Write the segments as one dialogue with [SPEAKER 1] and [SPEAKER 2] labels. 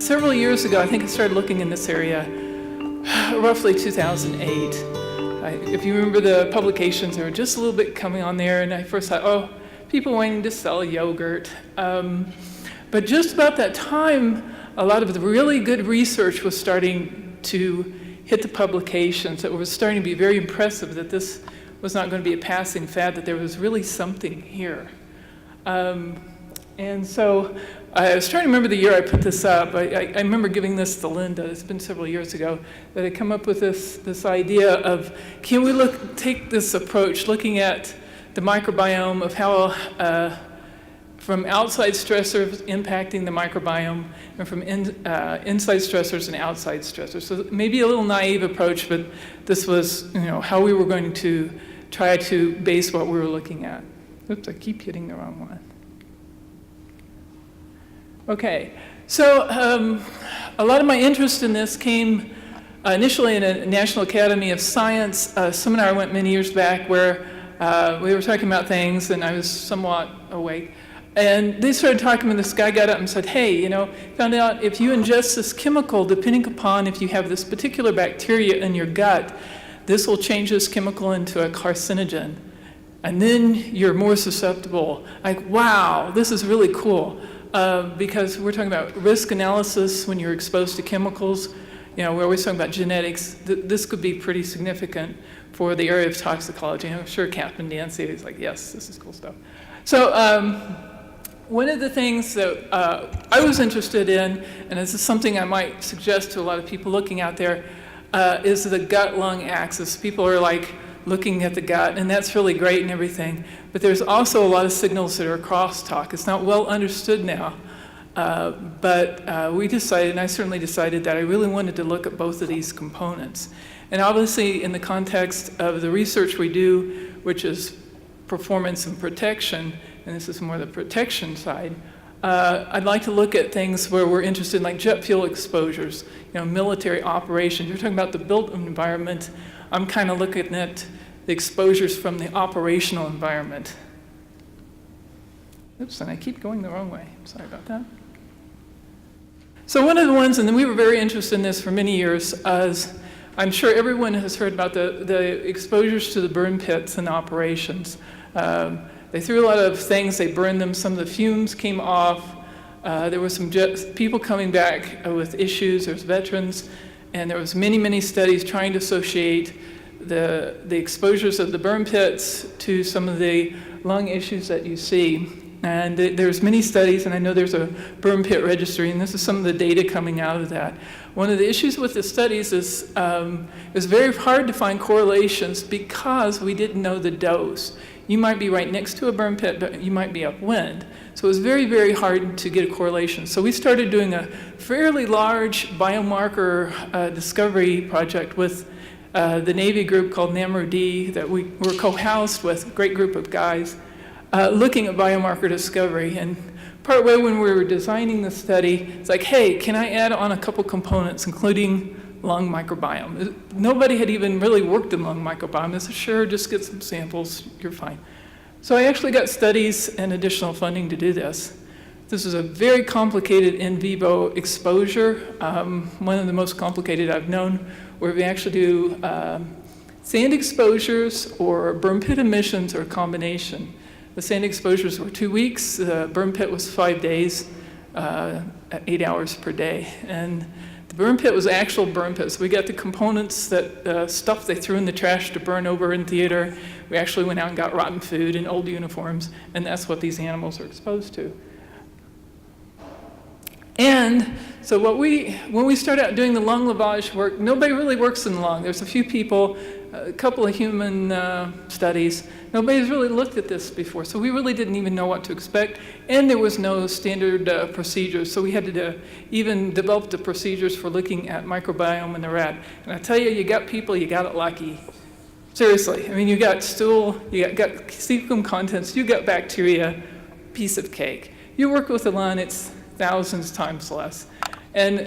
[SPEAKER 1] several years ago, I think I started looking in this area, roughly 2008. If you remember the publications, they were just a little bit coming on there, and I first thought, oh, people wanting to sell yogurt. But just about that time, a lot of the really good research was starting to hit the publications. It was starting to be very impressive that this was not going to be a passing fad, that there was really something here. And so I was trying to remember the year I put this up. I remember giving this to Linda, it's been several years ago, that I come up with this idea of, can we take this approach, looking at the microbiome of how from outside stressors impacting the microbiome, and from inside stressors and outside stressors. So maybe a little naive approach, but this was how we were going to try to base what we were looking at. Oops, I keep hitting the wrong one. Okay, so a lot of my interest in this came initially in a National Academy of Science seminar I went many years back where we were talking about things and I was somewhat awake. And they started talking and this guy got up and said, hey, found out if you ingest this chemical, depending upon if you have this particular bacteria in your gut, this will change this chemical into a carcinogen. And then you're more susceptible. Like, wow, this is really cool. Because we're talking about risk analysis when you're exposed to chemicals. We're always talking about genetics. This could be pretty significant for the area of toxicology. I'm sure Captain Dancy is like, yes, this is cool stuff. So one of the things that I was interested in, and this is something I might suggest to a lot of people looking out there, is the gut-lung axis. People are like looking at the gut, and that's really great and everything. But there's also a lot of signals that are crosstalk. It's not well understood now. But we decided, and I certainly decided, that I really wanted to look at both of these components. And obviously, in the context of the research we do, which is performance and protection, and this is more the protection side, I'd like to look at things where we're interested in, like jet fuel exposures, military operations. You're talking about the built environment. I'm kind of looking at the exposures from the operational environment. Oops, and I keep going the wrong way. Sorry about that. So one of the ones, and we were very interested in this for many years, as I'm sure everyone has heard about the exposures to the burn pits and operations. They threw a lot of things, they burned them, some of the fumes came off. There were some people coming back with issues, there's veterans, and there was many, many studies trying to associate the exposures of the burn pits to some of the lung issues that you see. And there's many studies, and I know there's a burn pit registry, and this is some of the data coming out of that. One of the issues with the studies is it's very hard to find correlations because we didn't know the dose. You might be right next to a burn pit, but you might be upwind. So it was very, very hard to get a correlation. So we started doing a fairly large biomarker discovery project with the Navy group called NAMRD that we were co-housed with, a great group of guys, looking at biomarker discovery. And partway when we were designing the study, it's like, hey, can I add on a couple components, including lung microbiome? Nobody had even really worked in lung microbiome. I said, sure, just get some samples, you're fine. So I actually got studies and additional funding to do this. This is a very complicated in vivo exposure, one of the most complicated I've known, where we actually do sand exposures or burn pit emissions or a combination. The sand exposures were 2 weeks, the burn pit was 5 days, 8 hours per day. And the burn pit was actual burn pit. So we got the components, that stuff they threw in the trash to burn over in theater. We actually went out and got rotten food and old uniforms, and that's what these animals are exposed to. And so when we started out doing the lung lavage work, nobody really works in the lung. There's a few people, a couple of human studies. Nobody's really looked at this before, so we really didn't even know what to expect. And there was no standard procedures, so we had to even develop the procedures for looking at microbiome in the rat. And I tell you, you got people, you got it lucky. Seriously, I mean, you got stool, you got cecum contents, you got bacteria, piece of cake. You work with the lung, it's thousands times less. And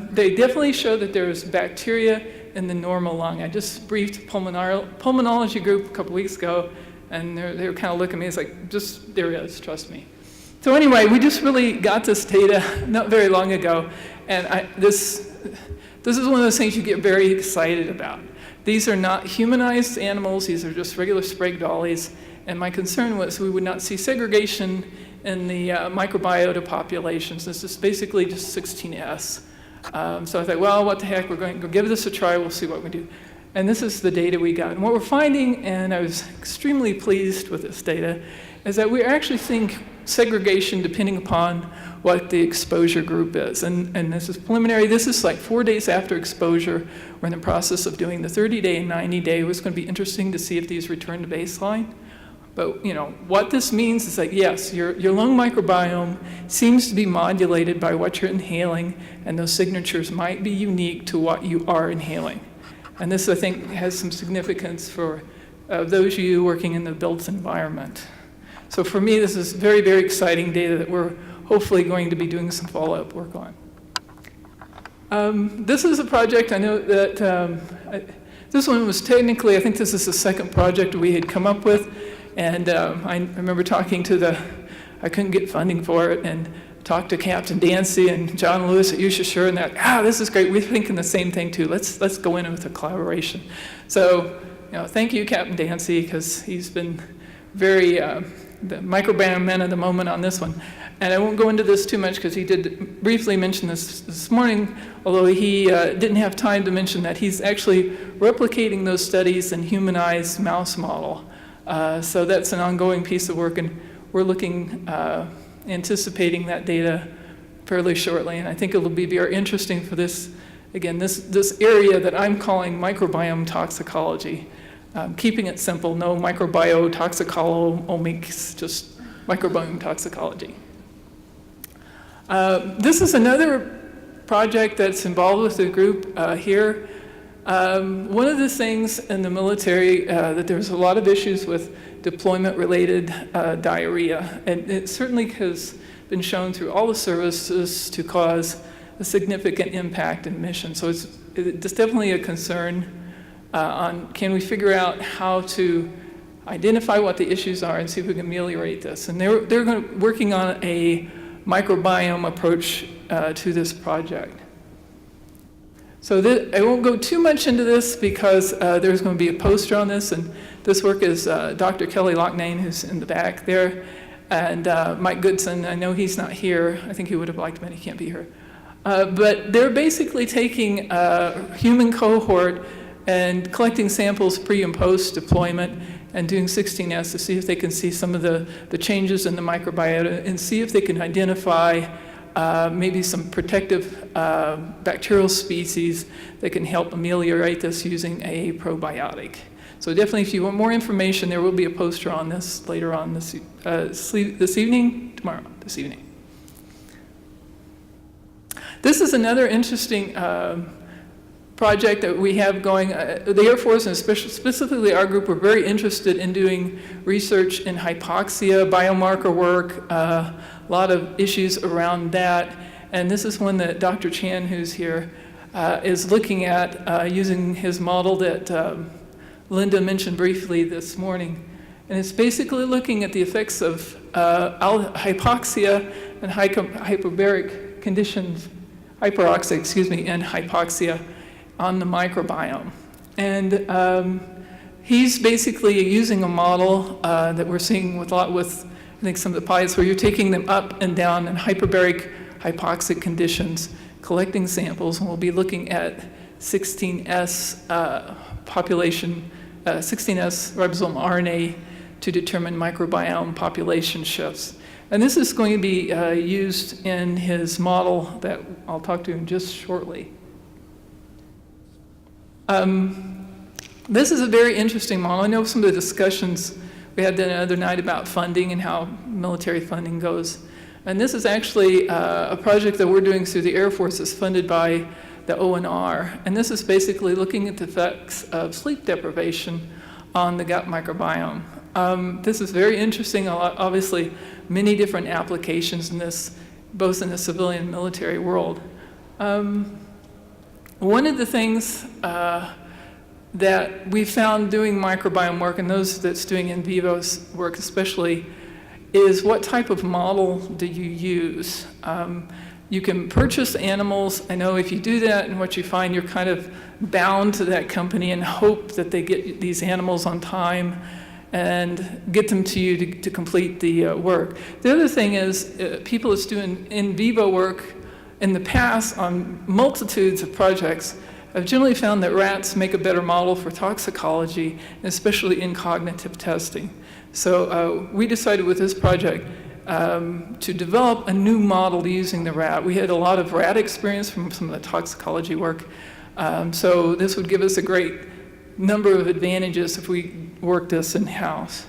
[SPEAKER 1] they definitely show that there's bacteria in the normal lung. I just briefed pulmonology group a couple weeks ago, and they were kind of looking at me, it's like, just, there is, trust me. So anyway, we just really got this data not very long ago, and this is one of those things you get very excited about. These are not humanized animals, these are just regular Sprague dollies, and my concern was we would not see segregation in the microbiota populations. This is basically just 16S. So I thought, well, what the heck, we're going to give this a try, we'll see what we do. And this is the data we got. And what we're finding, and I was extremely pleased with this data, is that we're actually seeing segregation depending upon what the exposure group is. And this is preliminary. This is like 4 days after exposure. We're in the process of doing the 30-day and 90-day. It was going to be interesting to see if these return to baseline. But what this means is that, yes, your lung microbiome seems to be modulated by what you're inhaling, and those signatures might be unique to what you are inhaling. And this, I think, has some significance for those of you working in the built environment. So for me, this is very, very exciting data that we're hopefully going to be doing some follow-up work on. This is a project I know that, this one was technically, I think this is the second project we had come up with. And I remember talking to I couldn't get funding for it, and talked to Captain Dancy and John Lewis at USHSR, and that, this is great, we're thinking the same thing too, let's go in with a collaboration. So, thank you, Captain Dancy, because he's been very, the microbiome man of the moment on this one. And I won't go into this too much because he did briefly mention this morning, although he didn't have time to mention that he's actually replicating those studies in humanized mouse model. So that's an ongoing piece of work, and we're looking, anticipating that data fairly shortly, and I think it'll be very interesting for this, again, this area that I'm calling microbiome toxicology. Keeping it simple, no microbiotoxicolomics, just microbiome toxicology. This is another project that's involved with the group here. One of the things in the military that there's a lot of issues with deployment-related diarrhea, and it certainly has been shown through all the services to cause a significant impact in mission. So it's definitely a concern on can we figure out how to identify what the issues are and see if we can ameliorate this. And they're working on a microbiome approach to this project. So I won't go too much into this because there's going to be a poster on this, and this work is Dr. Kelly Loughnane, who's in the back there, and Mike Goodson. I know he's not here. I think he would have liked him, but he can't be here. But they're basically taking a human cohort and collecting samples pre and post deployment and doing 16S to see if they can see some of the changes in the microbiota and see if they can identify maybe some protective bacterial species that can help ameliorate this using a probiotic. So definitely, if you want more information, there will be a poster on this later on this evening, this evening. This is another interesting project that we have going. The Air Force, and specifically our group, were very interested in doing research in hypoxia, biomarker work, a lot of issues around that. And this is one that Dr. Chan, who's here, is looking at using his model that Linda mentioned briefly this morning. And it's basically looking at the effects of hypoxia and hyperoxic conditions, and hypoxia on the microbiome. And he's basically using a model that we're seeing with I think some of the pilots, where you're taking them up and down in hyperbaric hypoxic conditions, collecting samples, and we'll be looking at 16S population, 16S ribosome RNA to determine microbiome population shifts. And this is going to be used in his model that I'll talk to in just shortly. This is a very interesting model. I know some of the discussions we had the other night about funding and how military funding goes. And this is actually a project that we're doing through the Air Force that's funded by the ONR. And this is basically looking at the effects of sleep deprivation on the gut microbiome. This is very interesting. Obviously, many different applications in this, both in the civilian and military world. One of the things that we found doing microbiome work, and those that's doing in vivo work especially, is what type of model do you use? You can purchase animals. I know if you do that, and what you find, you're kind of bound to that company and hope that they get these animals on time and get them to you to complete the work. The other thing is people that's doing in vivo work in the past on multitudes of projects have generally found that rats make a better model for toxicology, especially in cognitive testing. So we decided with this project to develop a new model using the rat. We had a lot of rat experience from some of the toxicology work. So this would give us a great number of advantages if we worked this in-house.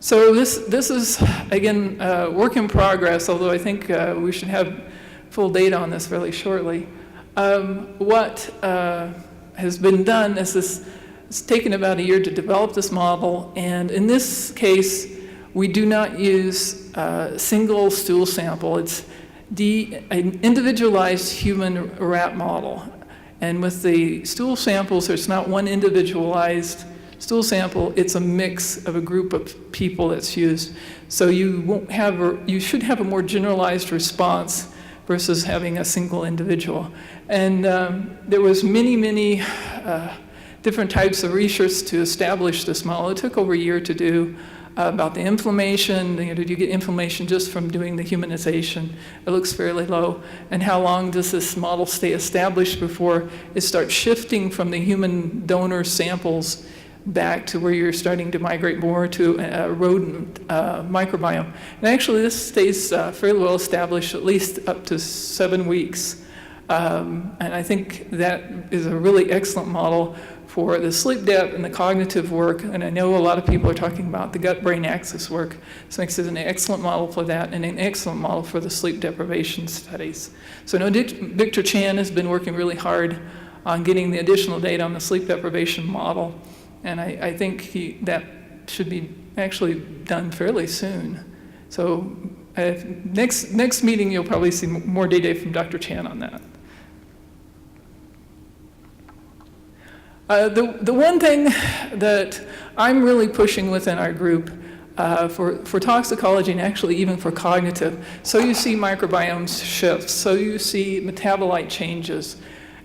[SPEAKER 1] So this is, again, work in progress, although I think we should have full data on this fairly shortly. What has been done is it's taken about a year to develop this model, and in this case, we do not use a single stool sample. It's an individualized human rat model. And with the stool samples, there's not one individualized stool sample, it's a mix of a group of people that's used. So you should have a more generalized response versus having a single individual. And there was many different types of research to establish this model. It took over a year to do about the inflammation. Did you get inflammation just from doing the humanization? It looks fairly low. And how long does this model stay established before it starts shifting from the human donor samples back to where you're starting to migrate more to a rodent microbiome? And actually this stays fairly well established, at least up to 7 weeks. And I think that is a really excellent model for the sleep depth and the cognitive work. And I know a lot of people are talking about the gut-brain axis work. So it makes it an excellent model for that and an excellent model for the sleep deprivation studies. So I know Victor Chan has been working really hard on getting the additional data on the sleep deprivation model. And I think that should be actually done fairly soon. So next meeting, you'll probably see more data from Dr. Chan on that. The one thing that I'm really pushing within our group for toxicology and actually even for cognitive, so you see microbiomes shift, so you see metabolite changes.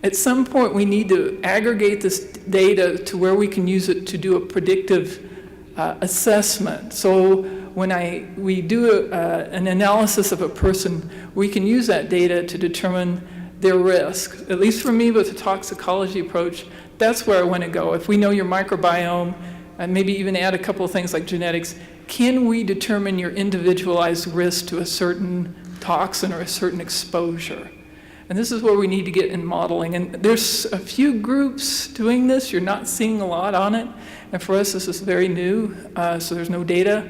[SPEAKER 1] At some point, we need to aggregate this data to where we can use it to do a predictive assessment. So when we do an analysis of a person, we can use that data to determine their risk. At least for me, with the toxicology approach, that's where I want to go. If we know your microbiome, and maybe even add a couple of things like genetics, can we determine your individualized risk to a certain toxin or a certain exposure? And this is where we need to get in modeling. And there's a few groups doing this. You're not seeing a lot on it. And for us, this is very new, so there's no data.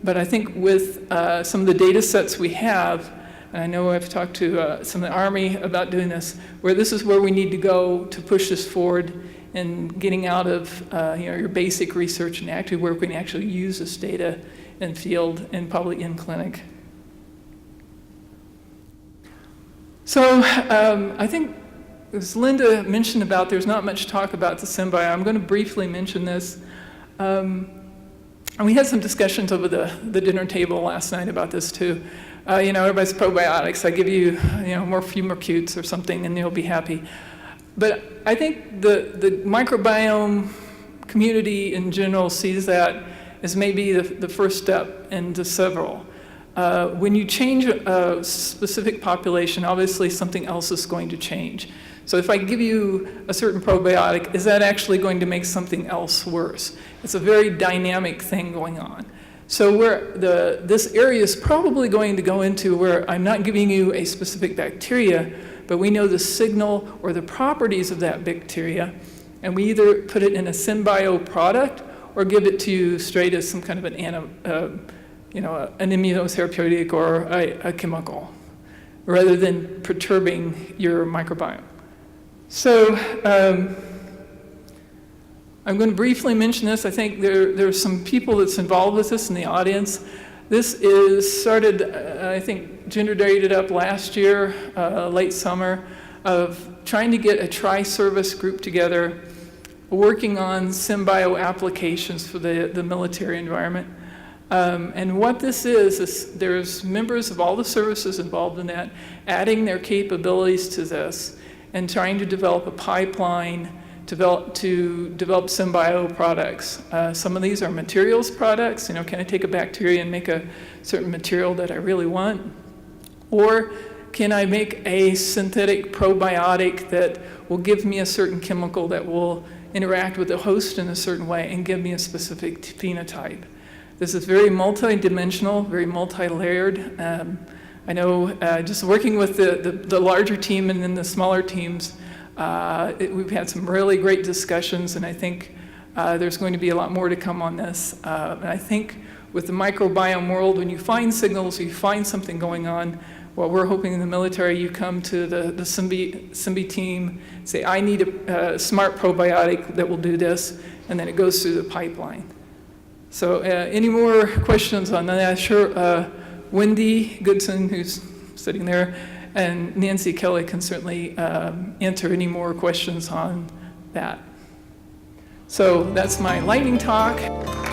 [SPEAKER 1] But I think with some of the data sets we have, and I know I've talked to some of the Army about doing this, where this is where we need to go to push this forward and getting out of your basic research and actually where we can actually use this data in field and probably in clinic. So I think, as Linda mentioned about, there's not much talk about the symbiote. I'm going to briefly mention this. And we had some discussions over the dinner table last night about this too. Everybody's probiotics. I give you, more fumicutes or something and you'll be happy. But I think the microbiome community in general sees that as maybe the first step into several. When you change a specific population, obviously something else is going to change. So if I give you a certain probiotic, is that actually going to make something else worse? It's a very dynamic thing going on. So this area is probably going to go into where I'm not giving you a specific bacteria, but we know the signal or the properties of that bacteria, and we either put it in a symbio product or give it to you straight as some kind of an immunotherapeutic or a chemical, rather than perturbing your microbiome. So I'm going to briefly mention this. I think there's some people that's involved with this in the audience. This is started, I think, gender dated up last year, late summer, of trying to get a tri-service group together working on symbio applications for the military environment. And what this is there's members of all the services involved in that adding their capabilities to this and trying to develop a pipeline to develop symbio products. Some of these are materials products. Can I take a bacteria and make a certain material that I really want? Or can I make a synthetic probiotic that will give me a certain chemical that will interact with the host in a certain way and give me a specific phenotype? This is very multi-dimensional, very multi-layered. I know just working with the larger team and then the smaller teams, we've had some really great discussions, and I think there's going to be a lot more to come on this. And I think with the microbiome world, when you find signals, you find something going on, well, we're hoping in the military you come to the Symbi team, say, I need a smart probiotic that will do this, and then it goes through the pipeline. So any more questions on that? Sure, Wendy Goodson, who's sitting there, and Nancy Kelly can certainly answer any more questions on that. So that's my lightning talk.